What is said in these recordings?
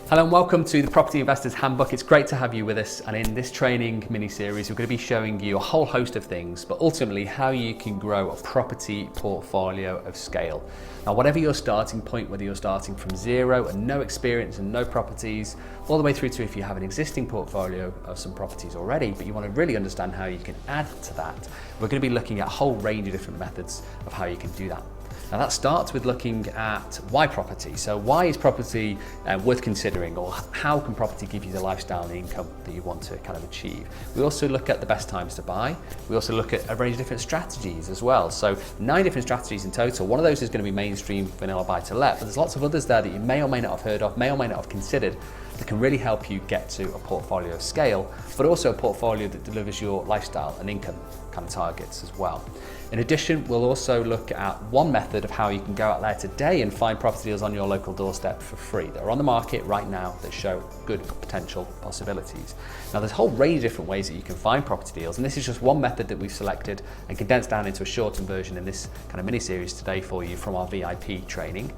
Hello and welcome to the Property Investors Handbook. It's great to have you with us, and in this training mini-series we're going to be showing you a whole host of things, but ultimately how you can grow a property portfolio of scale. Now whatever your starting point, whether you're starting from zero and no experience and no properties, all the way through to if you have an existing portfolio of some properties already, but you want to really understand how you can add to that, we're going to be looking at a whole range of different methods of how you can do that. Now that starts with looking at why property. So why is property worth considering, or how can property give you the lifestyle and the income that you want to kind of achieve? We also look at the best times to buy. We also look at a range of different strategies as well. So 9 different strategies in total. One of those is going to be mainstream vanilla buy to let, but there's lots of others there that you may or may not have heard of, may or may not have considered, that can really help you get to a portfolio of scale, but also a portfolio that delivers your lifestyle and income kind of targets as well. In addition, we'll also look at one method of how you can go out there today and find property deals on your local doorstep for free that are on the market right now that show good potential possibilities. Now there's a whole range of different ways that you can find property deals, and this is just one method that we've selected and condensed down into a shortened version in this kind of mini-series today for you from our VIP training.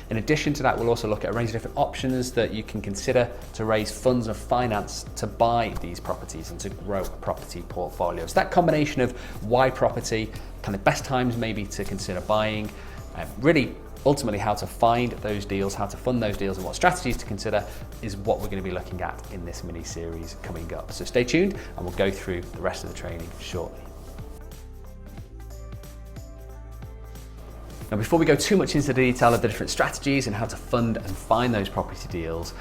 In addition to that, we'll also look at a range of different options that you can consider to raise funds and finance to buy these properties and to grow a property portfolio. So that combination of why property, kind of best times maybe to consider buying, really ultimately how to find those deals, how to fund those deals, and what strategies to consider is what we're going to be looking at in this mini-series coming up. So stay tuned and we'll go through the rest of the training shortly. Now before we go too much into the detail of the different strategies and how to fund and find those property deals,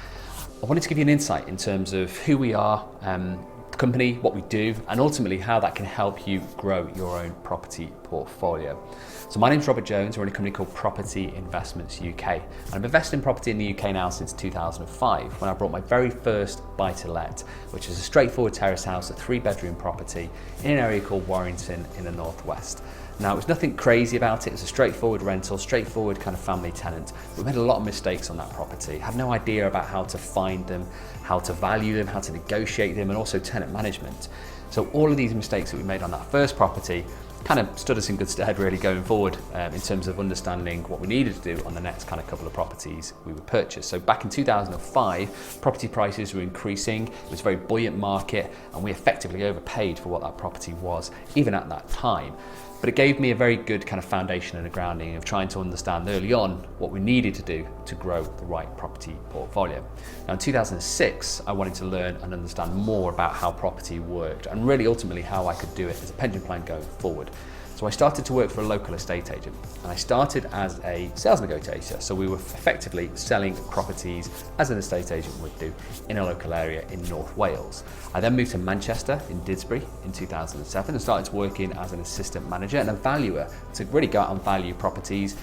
I wanted to give you an insight in terms of who we are, the company, what we do, and ultimately how that can help you grow your own property portfolio. So my name's Robert Jones. We're in a company called Property Investments UK. And I've invested in property in the UK now since 2005, when I bought my very first buy-to-let, which is a straightforward terrace house, a 3-bedroom property in an area called Warrington in the northwest. Now, it was nothing crazy about it. It was a straightforward rental, straightforward kind of family tenant. We made a lot of mistakes on that property. Had no idea about how to find them, how to value them, how to negotiate them, and also tenant management. So all of these mistakes that we made on that first property kind of stood us in good stead really going forward in terms of understanding what we needed to do on the next kind of couple of properties we would purchase. So back in 2005, property prices were increasing. It was a very buoyant market, and we effectively overpaid for what that property was, even at that time. But it gave me a very good kind of foundation and a grounding of trying to understand early on what we needed to do to grow the right property portfolio. Now in 2006, I wanted to learn and understand more about how property worked, and really ultimately how I could do it as a pension plan going forward. So I started to work for a local estate agent, and I started as a sales negotiator. So we were effectively selling properties as an estate agent would do in a local area in North Wales. I then moved to Manchester in Didsbury in 2007 and started working as an assistant manager and a valuer to really go out and value properties,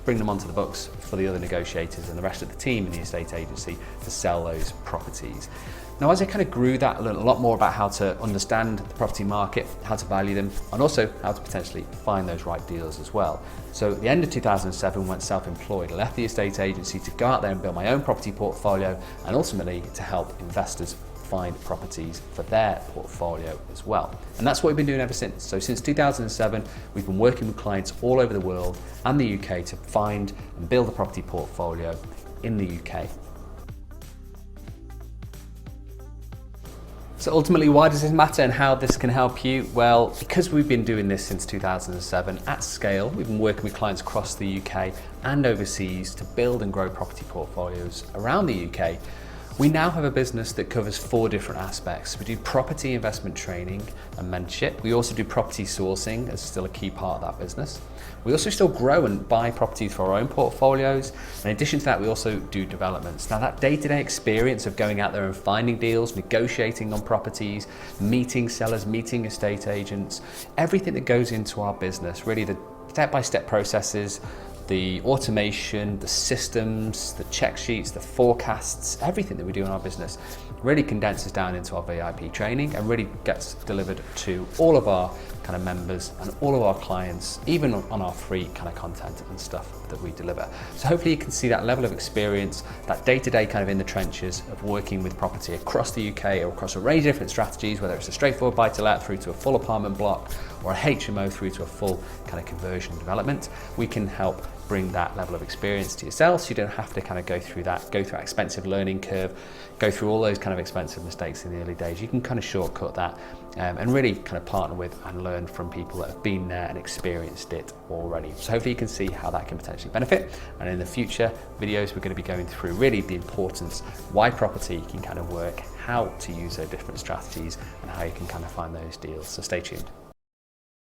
bring them onto the books for the other negotiators and the rest of the team in the estate agency to sell those properties. Now, as I kind of grew that, I learned a lot more about how to understand the property market, how to value them, and also how to potentially find those right deals as well. So at the end of 2007, went self-employed. I left the estate agency to go out there and build my own property portfolio, and ultimately to help investors find properties for their portfolio as well. And that's what we've been doing ever since. So since 2007, we've been working with clients all over the world and the UK to find and build a property portfolio in the UK. So ultimately, why does this matter and how this can help you? Well, because we've been doing this since 2007 at scale, we've been working with clients across the UK and overseas to build and grow property portfolios around the UK. We now have a business that covers 4 different aspects. We do property investment training and mentorship. We also do property sourcing as still a key part of that business. We also still grow and buy properties for our own portfolios. In addition to that, we also do developments. Now that day-to-day experience of going out there and finding deals, negotiating on properties, meeting sellers, meeting estate agents, everything that goes into our business, really the step-by-step processes, the automation, the systems, the check sheets, the forecasts, everything that we do in our business really condenses down into our VIP training and really gets delivered to all of our kind of members and all of our clients, even on our free kind of content and stuff that we deliver. So hopefully you can see that level of experience, that day-to-day kind of in the trenches of working with property across the UK or across a range of different strategies, whether it's a straightforward buy-to-let through to a full apartment block or a HMO through to a full kind of conversion development. We can help bring that level of experience to yourself, so you don't have to kind of go through that expensive learning curve, go through all those kind of expensive mistakes in the early days. You can kind of shortcut that and really kind of partner with and learn from people that have been there and experienced it already. So hopefully you can see how that can potentially benefit. And in the future videos, we're going to be going through really the importance, why property can kind of work, how to use those different strategies, and how you can kind of find those deals. So stay tuned.